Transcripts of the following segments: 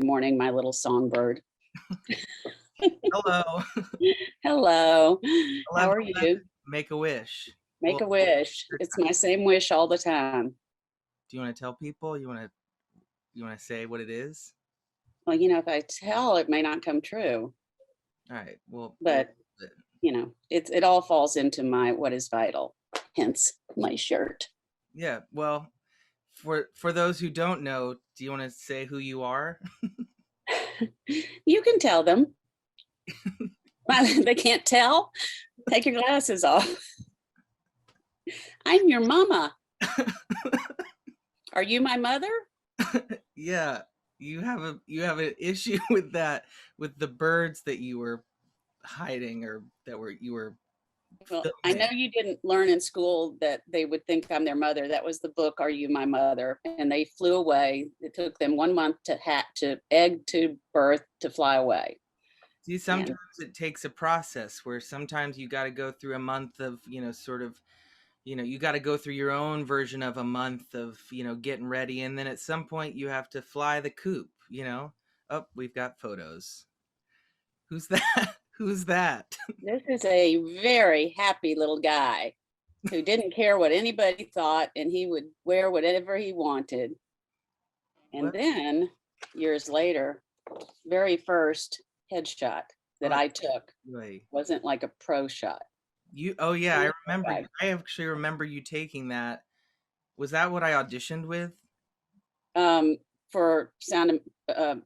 morning, my little songbird. Hello. Hello. How are 11:11, you? make a wish. Make Well, a wish. your It's time. my same wish all the time. Do you wanna tell people? You wanna say what it is? Well, if I tell, it may not come true, Alright, well, but it all falls into my what is vital, hence my shirt. yeah, well, for those who don't know, do you wanna say who you are? You can tell them. They can't tell. Take your glasses off. I'm your mama. Are you my mother? Yeah, you have an issue with that, with the birds that you were hiding or that you were Well, I filming. know you didn't learn in school that they would think I'm their mother. That was the book, Are You My Mother? And they flew away. It took them 1 month to egg to birth to fly away. See, sometimes And it takes a process where sometimes you gotta go through a month of, sort of you got to go through your own version of a month of getting ready, and then at some point you have to fly the coop. Oh, we've got photos. Who's that? Who's that? this is a very happy little guy who didn't care what anybody thought, and he would wear whatever he wanted. And What? then years later, very first headshot that Oh, I took wait. wasn't like a pro shot. Oh yeah, I remember Guy. I actually remember you taking that. Was that what I auditioned with? For sound of,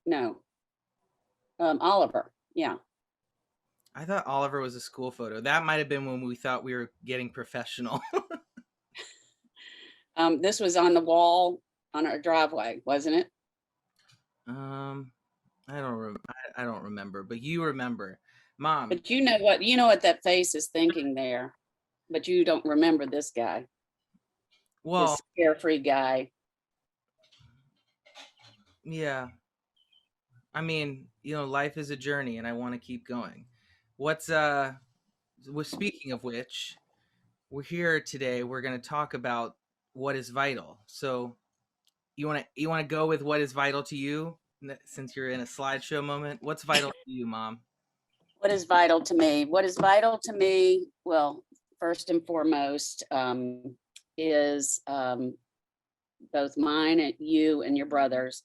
no, Oliver. Yeah. I thought Oliver was a school photo. That might have been when we thought we were getting professional. This was on the wall on our driveway, wasn't it? um I don't remember, but you remember. Mom. But you know what that face is thinking there, but you don't remember this guy, Well, this carefree guy. yeah. I mean, life is a journey and I want to keep going. What's well, speaking of which, we're here today. We're going to talk about what is vital. So, you want to go with what is vital to you since you're in a slideshow moment? What's vital to you, Mom? What is vital to me? What is vital to me? Well, first and foremost, is both mine and you and your brother's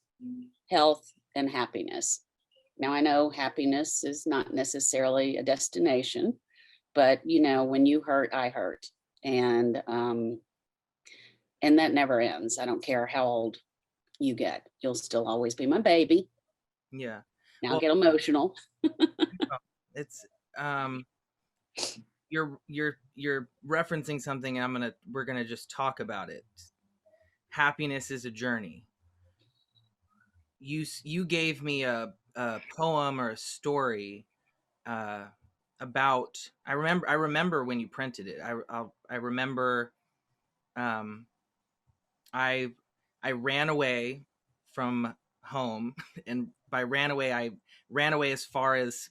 health and happiness. Now, I know happiness is not necessarily a destination, but when you hurt, I hurt. And that never ends. I don't care how old you get. You'll still always be my baby. Yeah. Now Well, get emotional. it's um you're referencing something, and we're going to just talk about it. Happiness is a journey. You gave me a poem or a story uh, about. I remember when you printed it. I remember. Um, I I ran away from home, and by ran away, I ran away as far as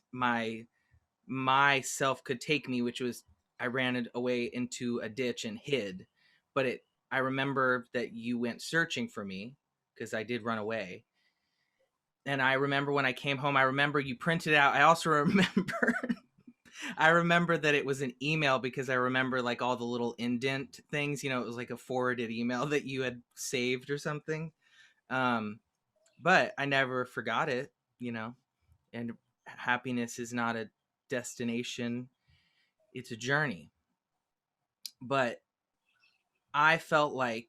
myself could take me, which was I ran away into a ditch and hid. But I remember that you went searching for me because I did run away. And I remember when I came home, I remember you printed out. I also remember I remember that it was an email because I remember like all the little indent things, it was like a forwarded email that you had saved or something. Um, but I never forgot it. And happiness is not a destination, it's a journey. But I felt like,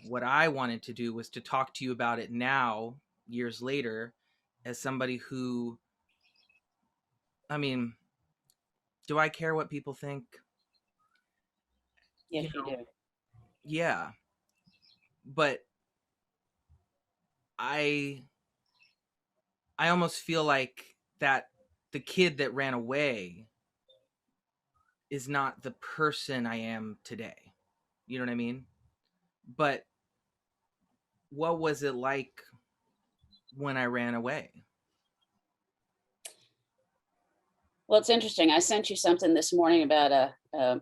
what I wanted to do was to talk to you about it now, years later, as somebody who, I mean, do I care what people think? You Yes, you do. Yeah, but I I almost feel like that the kid that ran away is not the person I am today. You know what I mean? But what was it like when I ran away? Well, it's interesting. I sent you something this morning about a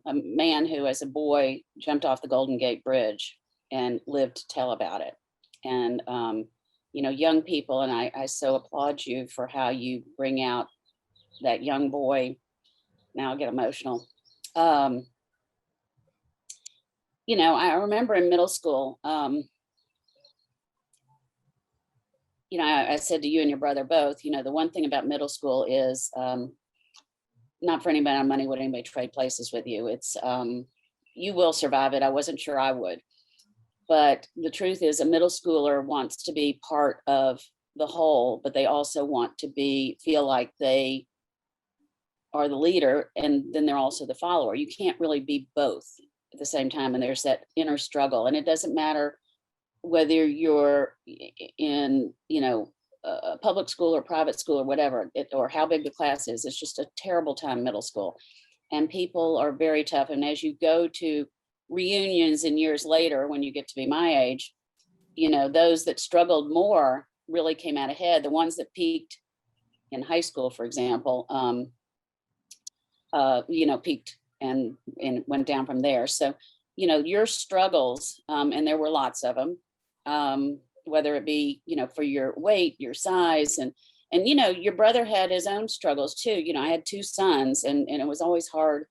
man who, as a boy, jumped off the Golden Gate Bridge and lived to tell about it. and, young people. And I so applaud you for how you bring out that young boy. Now I get emotional. Um, I remember in middle school, I said to you and your brother both, the one thing about middle school is, not for any amount of money would anybody trade places with you. It's, you will survive it. I wasn't sure I would. But the truth is, a middle schooler wants to be part of the whole, but they also want to feel like they are the leader, and then they're also the follower. You can't really be both at the same time. And there's that inner struggle. And it doesn't matter whether you're in, a public school or private school or whatever, or how big the class is. It's just a terrible time, middle school. And people are very tough. And as you go to reunions and years later, when you get to be my age, those that struggled more really came out ahead. The ones that peaked in high school, for example, peaked and went down from there. So, your struggles, and there were lots of them, whether it be, for your weight, your size, and your brother had his own struggles too. I had two sons, and it was always hard,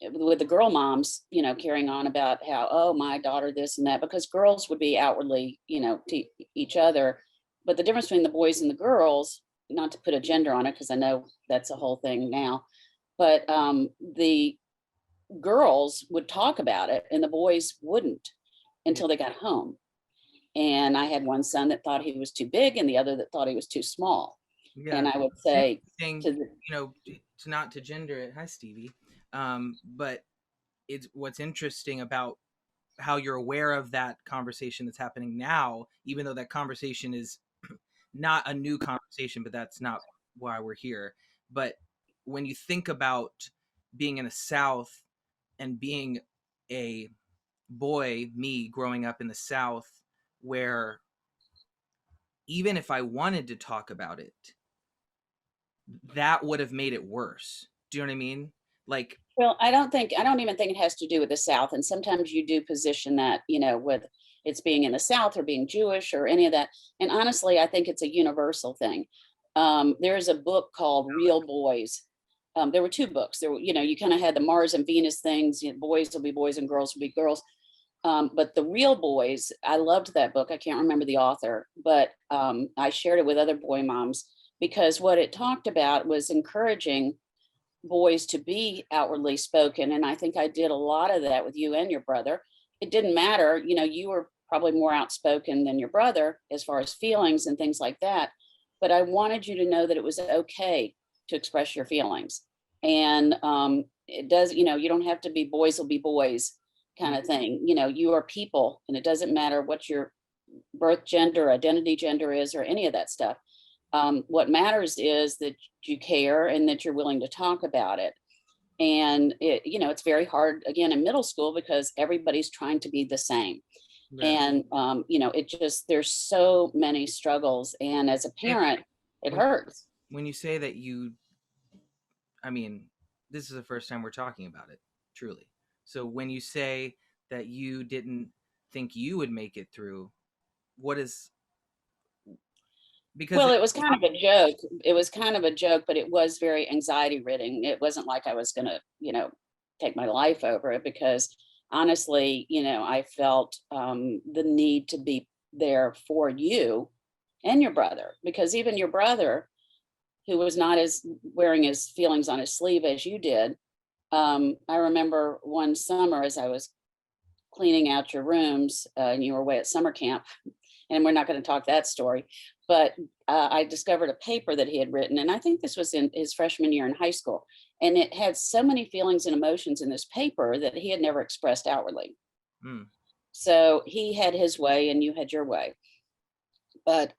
with the girl moms, carrying on about how, oh, my daughter, this and that, because girls would be outwardly, to each other. But the difference between the boys and the girls, not to put a gender on it, because I know that's a whole thing now, but the girls would talk about it and the boys wouldn't until they got home. And I had one son that thought he was too big and the other that thought he was too small. Yeah. And I would say thing, to the, to not to gender it. Hi, Stevie. But it's what's interesting about how you're aware of that conversation that's happening now, even though that conversation is not a new conversation, but that's not why we're here. But when you think about being in the South and being a boy, me growing up in the South, where even if I wanted to talk about it, that would have made it worse. Do you know what I mean? Like, well, I don't even think it has to do with the South. And sometimes you do position that, with it's being in the South or being Jewish or any of that. And honestly, I think it's a universal thing. There's a book called Real Boys. There were two books. There were, you kind of had the Mars and Venus things. Boys will be boys and girls will be girls. But the Real Boys, I loved that book. I can't remember the author, but I shared it with other boy moms because what it talked about was encouraging boys to be outwardly spoken. And I think I did a lot of that with you and your brother. It didn't matter, you were probably more outspoken than your brother as far as feelings and things like that. But I wanted you to know that it was okay to express your feelings. And it does, you don't have to be boys will be boys kind of thing. You are people, and it doesn't matter what your birth gender, identity gender is, or any of that stuff. What matters is that you care and that you're willing to talk about it. And it's very hard again in middle school because everybody's trying to be the same. Right. And it just there's so many struggles. And as a parent, it hurts. When you say that I mean, this is the first time we're talking about it, truly. So when you say that you didn't think you would make it through, what is well, it was kind of a joke. It was kind of a joke, but it was very anxiety ridden. It wasn't like I was going to, take my life over it because honestly, I felt the need to be there for you and your brother, because even your brother, who was not as wearing his feelings on his sleeve as you did. I remember one summer as I was cleaning out your rooms and you were away at summer camp, and we're not going to talk that story, but I discovered a paper that he had written, and I think this was in his freshman year in high school, and it had so many feelings and emotions in this paper that he had never expressed outwardly. So he had his way and you had your way. But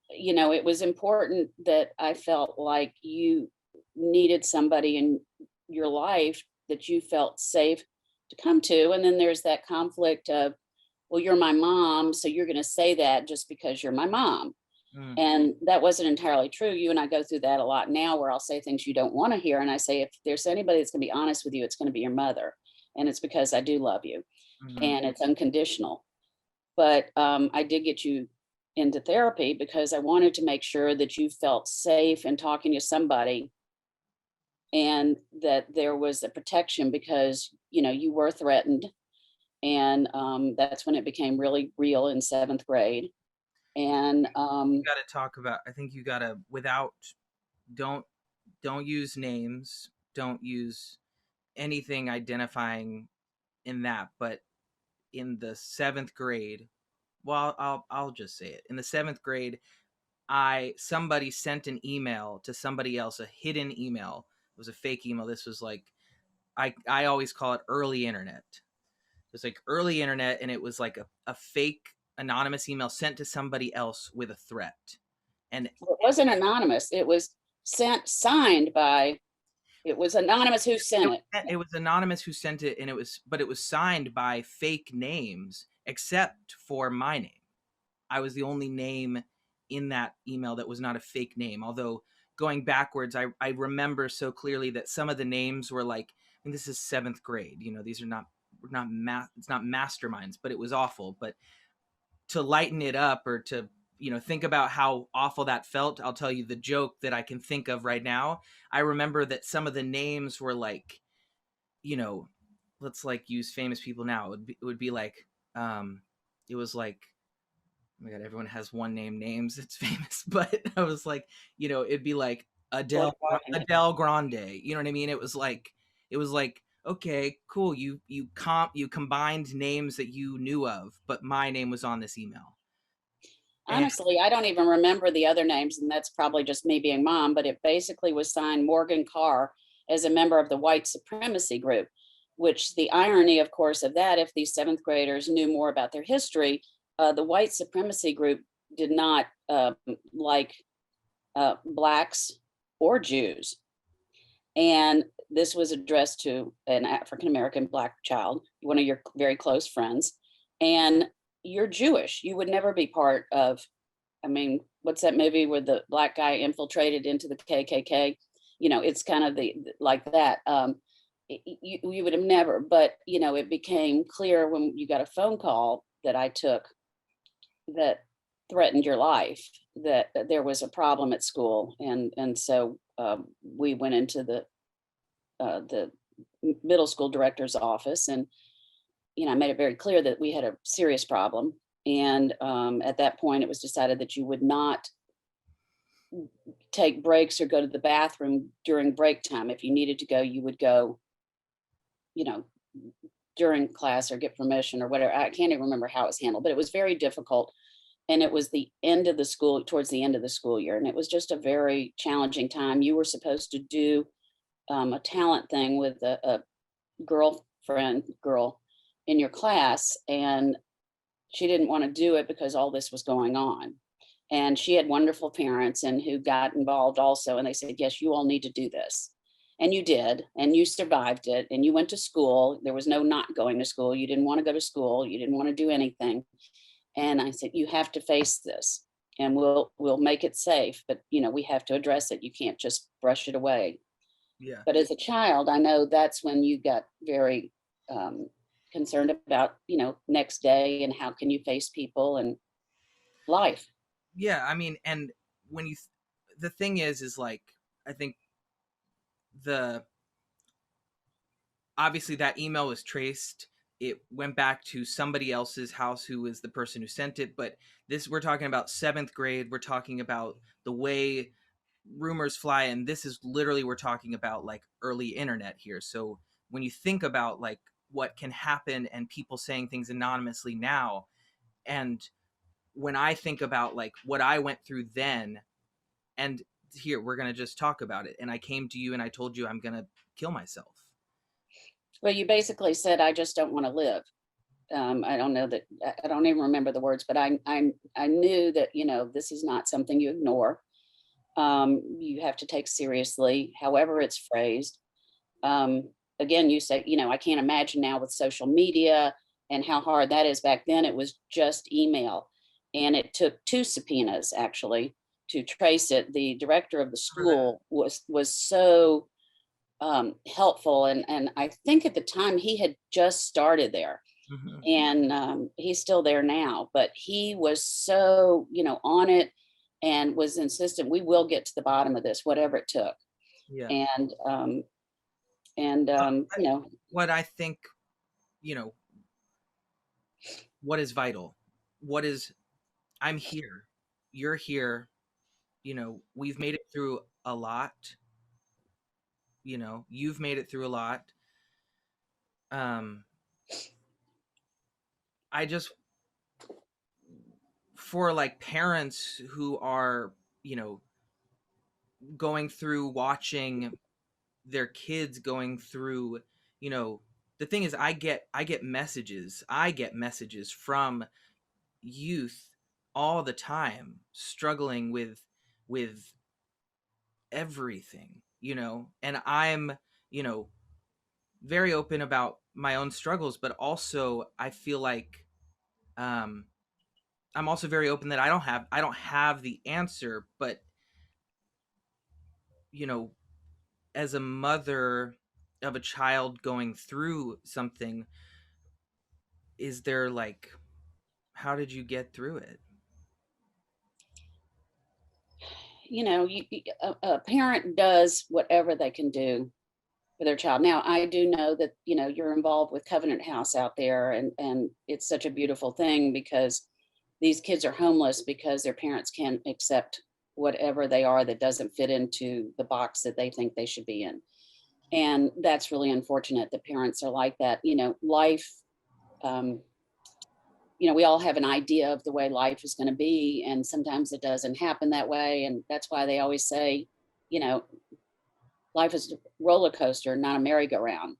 it was important that I felt like you needed somebody in your life that you felt safe to come to. And then there's that conflict of, well, you're my mom, so you're going to say that just because you're my mom. And that wasn't entirely true. You and I go through that a lot now where I'll say things you don't want to hear. And I say, if there's anybody that's going to be honest with you, it's going to be your mother. And it's because I do love you. And it's unconditional. But I did get you into therapy because I wanted to make sure that you felt safe in talking to somebody and that there was a protection because, you were threatened. And that's when it became really real in seventh grade. And You got to talk about, I think you got to, without, don't, don't use names, don't use anything identifying in that, but in the seventh grade, well, I'll just say it. In the seventh grade, somebody sent an email to somebody else, a hidden email. It was a fake email. This was like, I always call it early internet. It was like early internet, and it was like a fake anonymous email sent to somebody else with a threat. And it wasn't anonymous. It was signed by, it was anonymous who sent it. it was anonymous who sent it, and it was signed by fake names, except for my name. I was the only name in that email that was not a fake name. Although going backwards, I remember so clearly that some of the names were like, I mean, this is seventh grade. These are it's not masterminds, but it was awful. But to lighten it up, or to, think about how awful that felt, I'll tell you the joke that I can think of right now. I remember that some of the names were like, let's like use famous people now. It would be like, it was like, oh my god, everyone has one name names. It's famous, but I was like, it'd be like Adele Grande. You know what I mean? It was like, okay, cool. You combined names that you knew of, but my name was on this email. And Honestly, I don't even remember the other names, and that's probably just me being mom, but it basically was signed Morgan Carr as a member of the white supremacy group, which the irony, of course, of that, if these seventh graders knew more about their history, the white supremacy group did not like Blacks or Jews. And this was addressed to an African American Black child, one of your very close friends. And you're Jewish. You would never be part of, I mean, what's that movie where the Black guy infiltrated into the KKK? It's kind of like that. You would have never, but, it became clear when you got a phone call that I took that threatened your life, that there was a problem at school. And so we went into the middle school director's office, and I made it very clear that we had a serious problem. And at that point, it was decided that you would not take breaks or go to the bathroom during break time. If you needed to go, you would go, you know, during class or get permission or whatever. I can't even remember how it was handled, but it was very difficult. And it was the end of the school, towards the end of the school year. And it was just a very challenging time. You were supposed to do a talent thing with a girl in your class, and she didn't want to do it because all this was going on. And she had wonderful parents and who got involved also. And they said, yes, you all need to do this. And you did, and you survived it, and you went to school. There was no not going to school. You didn't want to go to school. You didn't want to do anything. And I said, you have to face this, and we'll make it safe, but we have to address it. You can't just brush it away. Yeah. But as a child, I know that's when you got very concerned about, next day and how can you face people and life. Yeah, I mean, and when the thing is like, I think obviously that email was traced. It went back to somebody else's house who was the person who sent it. But we're talking about 7th grade. We're talking about the way rumors fly. And this is literally, we're talking about like early internet here. So when you think about like what can happen and people saying things anonymously now, and when I think about like what I went through then, and here, we're going to just talk about it. And I came to you and I told you I'm going to kill myself. Well, you basically said, I just don't want to live. I don't know that, I don't even remember the words, but I knew that, this is not something you ignore. You have to take seriously, however it's phrased. Again, you say, I can't imagine now with social media and how hard that is. Back then, it was just email. And it took 2 subpoenas actually to trace it. The director of the school was so helpful. And I think at the time he had just started there. Mhm. And he's still there now, but he was so, on it, and was insistent, we will get to the bottom of this, whatever it took. Yeah. And and Uh, um, I you know, what I think, you know, what is vital? What is I'm here. You're here. We've made it through a lot. You've made it through a lot. Um, I just for like parents who are, you know, going through watching their kids going through, you know, the thing is I get messages from youth all the time struggling with everything, and I'm, you know, very open about my own struggles, but also I feel like um I'm also very open that I don't have the answer, but you know, as a mother of a child going through something, is there like how did you get through it? a parent does whatever they can do for their child. Now, I do know that, you're involved with Covenant House out there, and it's such a beautiful thing because these kids are homeless because their parents can't accept whatever they are that doesn't fit into the box that they think they should be in. And that's really unfortunate that parents are like that. Life, um, we all have an idea of the way life is going to be, and sometimes it doesn't happen that way. And that's why they always say, you know, life is a roller coaster, not a merry-go-round.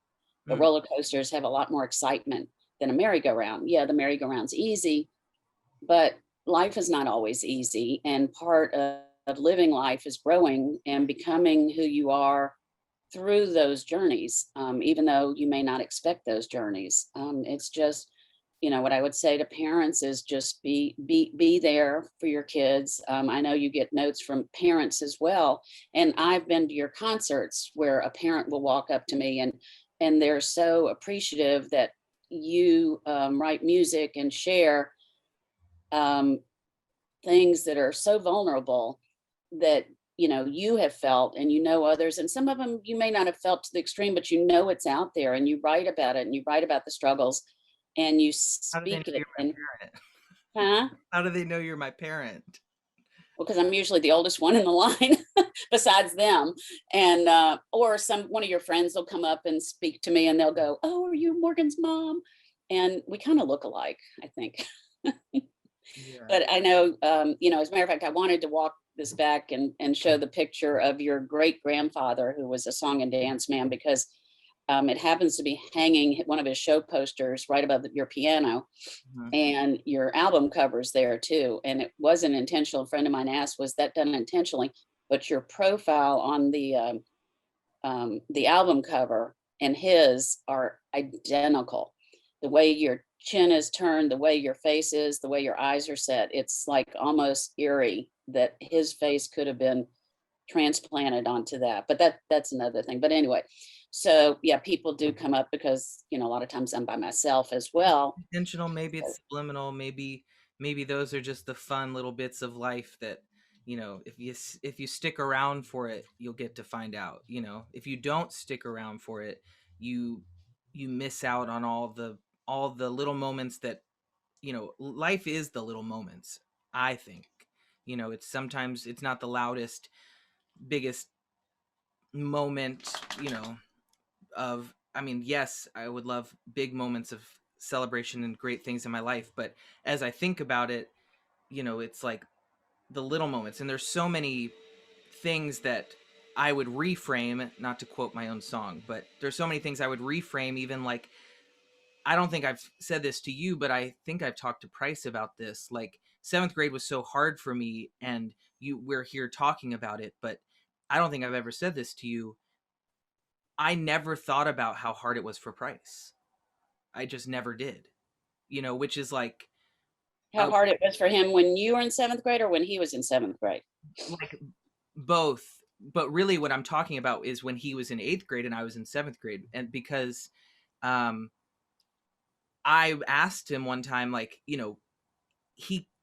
But Mm, roller coasters have a lot more excitement than a merry-go-round. Yeah, the merry-go-round's easy, but life is not always easy. And part of living life is growing and becoming who you are through those journeys, even though you may not expect those journeys. It's just, what I would say to parents is just be there for your kids. I know you get notes from parents as well, and I've been to your concerts where a parent will walk up to me, and they're so appreciative that you write music and share um, things that are so vulnerable that you have felt, and others, and some of them you may not have felt to the extreme, but it's out there, and you write about it, and you write about the struggles, and you how do they know speak it. you're And my parent? huh How do they know you're my parent? well, because I'm usually the oldest one in the line besides them. And or one of your friends will come up and speak to me, and they'll go, "Oh, are you Morgan's mom?" And we kind of look alike, I think. Yeah. But I know, as a matter of fact, I wanted to walk this back and show the picture of your great grandfather, who was a song and dance man, because it happens to be hanging one of his show posters right above your piano, Mhm. and your album covers there too. And it wasn't intentional. A friend of mine asked, "Was that done intentionally?" But your profile on the album cover and his are identical. The way your chin is turned, the way your face is, the way your eyes are set, it's like almost eerie that his face could have been transplanted onto that. But that's another thing. But anyway, so yeah, people do come up because a lot of times I'm by myself as well. Intentional, maybe it's subliminal, maybe those are just the fun little bits of life that, if you stick around for it, you'll get to find out. If you don't stick around for it, you you miss out on all the little moments that, life is the little moments, I think. It's sometimes it's not the loudest, biggest moment, of I mean, yes, I would love big moments of celebration and great things in my life, but as I think about it, it's like the little moments, and there's so many things that I would reframe, not to quote my own song, but there's so many things I would reframe, even like I don't think I've said this to you, but I think I've talked to Price about this. Like, seventh grade was so hard for me, and we're here talking about it, but I don't think I've ever said this to you. I never thought about how hard it was for Price. I just never did. Which is How a hard it was for him when you were in seventh grade or when he was in seventh grade? like both, but really what I'm talking about is when he was in eighth grade and I was in seventh grade, and because um I asked him one time, like,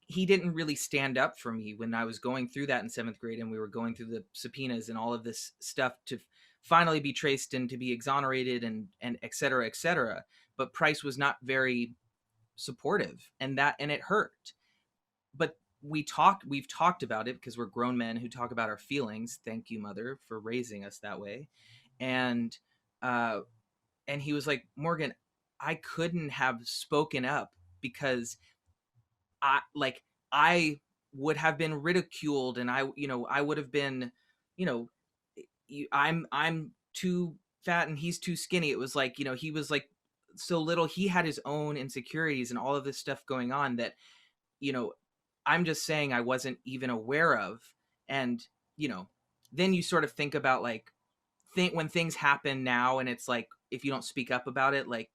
he didn't really stand up for me when I was going through that in 7th grade, and we were going through the subpoenas and all of this stuff to finally be traced and to be exonerated and et cetera, et cetera. But Price was not very supportive, and it hurt. But we've talked about it because we're grown men who talk about our feelings. Thank you, mother, for raising us that way. And uh and he was like, Morgan, I couldn't have spoken up because I would have been ridiculed, and I would have been, you know, I'm too fat and he's too skinny. It was like, he was like so little. He had his own insecurities and all of this stuff going on that, you know, I'm just saying I wasn't even aware of. And, you know, then you sort of think about like when things happen now, and it's like if you don't speak up about it, like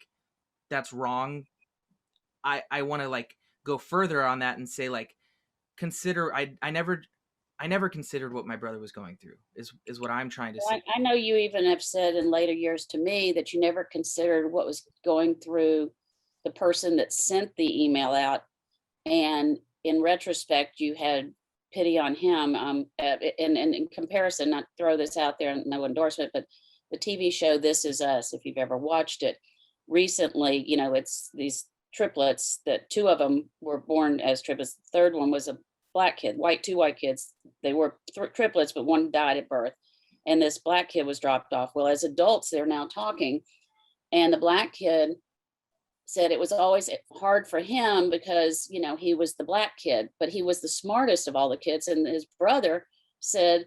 that's wrong. I want to like go further on that and say like consider I never considered what my brother was going through is what I'm trying to Well, say. I know you even have said in later years to me that you never considered what was going through the person that sent the email out. And in retrospect, you had pity on him. And in comparison, not throw this out there, no endorsement, but the TV show This Is Us, if you've ever watched it, recently, it's these triplets that two of them were born as triplets. The third one was a black kid, two white kids. They were triplets, but one died at birth. And this black kid was dropped off. Well, as adults, they're now talking. And the black kid said it was always hard for him because he was the black kid, but he was the smartest of all the kids. And his brother said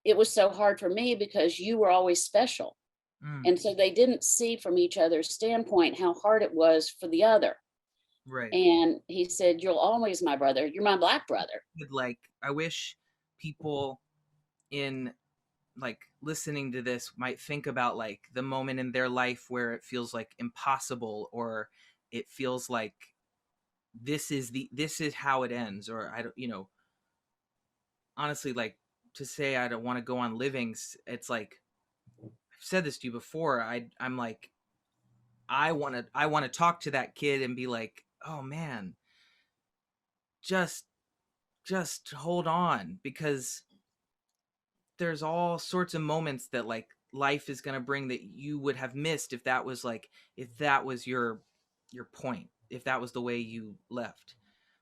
it was so hard for me because you were always special. Mm, And so they didn't see from each other's standpoint how hard it was for the other. right. And he said, you'll always my brother, you're my black brother. Like I wish people in like listening to this might think about like the moment in their life where it feels like impossible, or it feels like this is how it ends, or I don't, honestly, like to say I don't want to go on living, it's like I've said this to you before. I'm like I want to talk to that kid and be like, oh man, just hold on, because there's all sorts of moments that like life is going to bring that you would have missed if that was like if that was your point, if that was the way you left.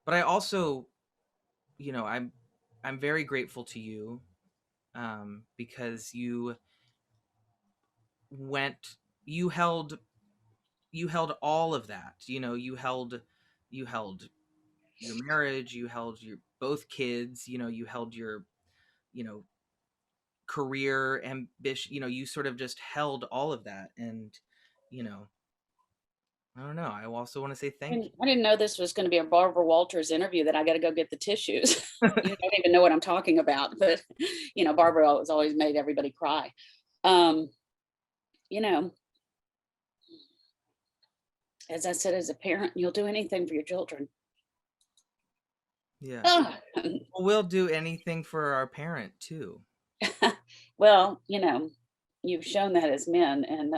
But I also, I'm very grateful to you, because went you held you held all of that. You held your marriage, you held your both kids, you held your, you know career ambition, you sort of just held all of that. And you know I don't know, I also want to say thank I didn't know this was going to be a Barbara Walters interview that I got to go get the tissues. you. You don't even know what I'm talking about, but Barbara has always made everybody cry. Um, you know, as I said, as a parent, you'll do anything for your children. Yeah, Ah, well, we'll do anything for our parent too. well, you've shown that as men. And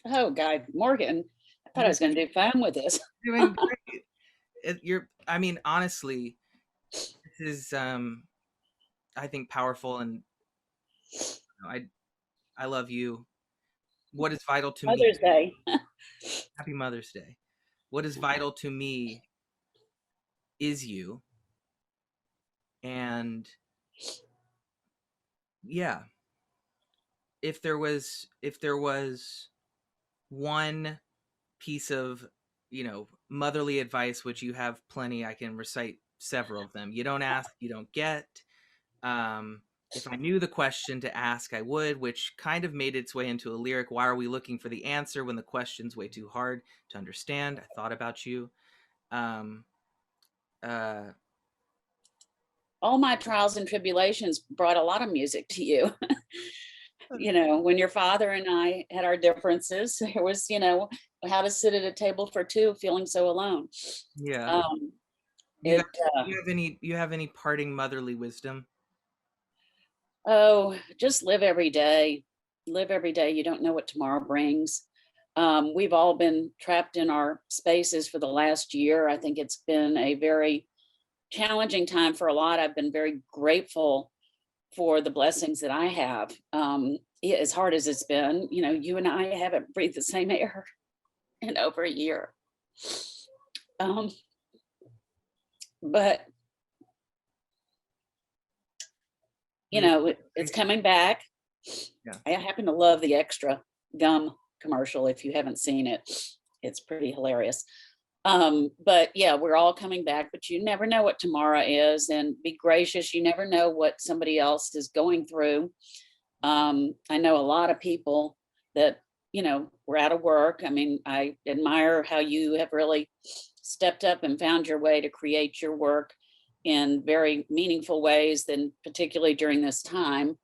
oh, God, Morgan, I thought I You're was going to do fine with this. doing great. I mean, honestly, this is I think powerful, and I love you. What is vital to me? Mother's Day. Happy Mother's Day. What is vital to me is you. And yeah, if there was one piece of, motherly advice, which you have plenty, I can recite several of them. You don't ask, you don't get. If I knew the question to ask, I would, which kind of made its way into a lyric. Why are we looking for the answer when the question's way too hard to understand? I thought about you. Um, uh, All my trials and tribulations brought a lot of music to you. When your father and I had our differences, there was, how to sit at a table for two feeling so alone. yeah. Um, You got, it, you have any parting motherly wisdom? oh, just live every day. Live every day. You don't know what tomorrow brings. We've all been trapped in our spaces for the last year. I think it's been a very challenging time for a lot. I've been very grateful for the blessings that I have. As hard as it's been, you know, you and I haven't breathed the same air in over a year. Um, but you know, it's coming back. Yeah. I happen to love the extra gum commercial. If you haven't seen it, it's pretty hilarious. But yeah, we're all coming back, but you never know what tomorrow is, and be gracious. You never know what somebody else is going through. I know a lot of people that, you know, were out of work. I mean, I admire how you have really stepped up and found your way to create your work in very meaningful ways, then particularly during this time.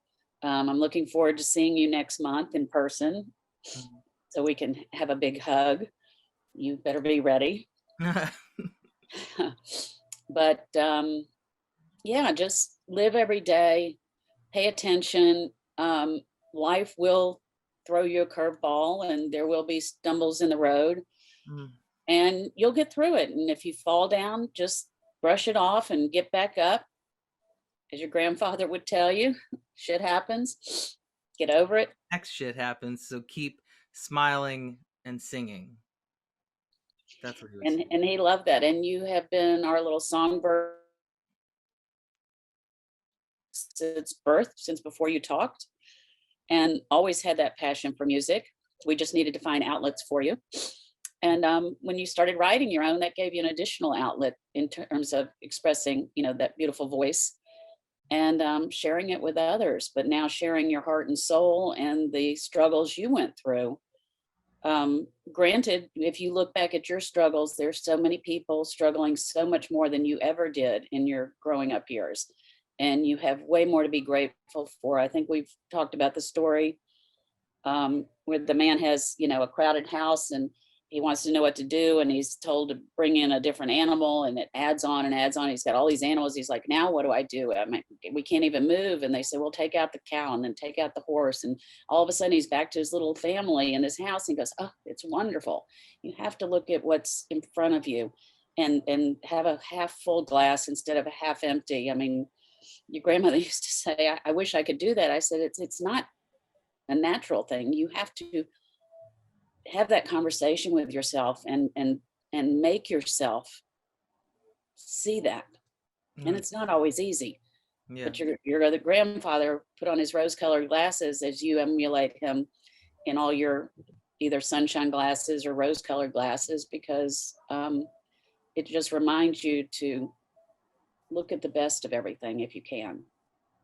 I'm looking forward to seeing you next month in person Mhm. so we can have a big hug. You better be ready. But yeah, just live every day, pay attention. Life will throw you a curveball and there will be stumbles in the road, Mm. and you'll get through it. And if you fall down, just brush it off and get back up. As your grandfather would tell you, shit happens. Get over it. Next shit happens, so keep smiling and singing. That's what he would say. And he loved that. And you have been our little songbird since birth, since before you talked, and always had that passion for music. We just needed to find outlets for you. And when you started writing your own, that gave you an additional outlet in terms of expressing, you know, that beautiful voice and sharing it with others. But now sharing your heart and soul and the struggles you went through. Granted, if you look back at your struggles, there's so many people struggling so much more than you ever did in your growing up years. And you have way more to be grateful for. I think we've talked about the story where the man has, you know, a crowded house and he wants to know what to do. And he's told to bring in a different animal and it adds on and adds on. He's got all these animals. He's like, now what do I do? I mean, we can't even move. And they say, well, take out the cow and then take out the horse. And all of a sudden he's back to his little family in his house. And he goes, oh, it's wonderful. You have to look at what's in front of you and have a half full glass instead of a half empty. I mean, your grandmother used to say, I wish I could do that. I said, it's not a natural thing. You have to have that conversation with yourself and make yourself see that. And Mm. it's not always easy. Yeah. But your other grandfather put on his rose-colored glasses as you emulate him in all your either sunshine glasses or rose-colored glasses, because it just reminds you to look at the best of everything if you can.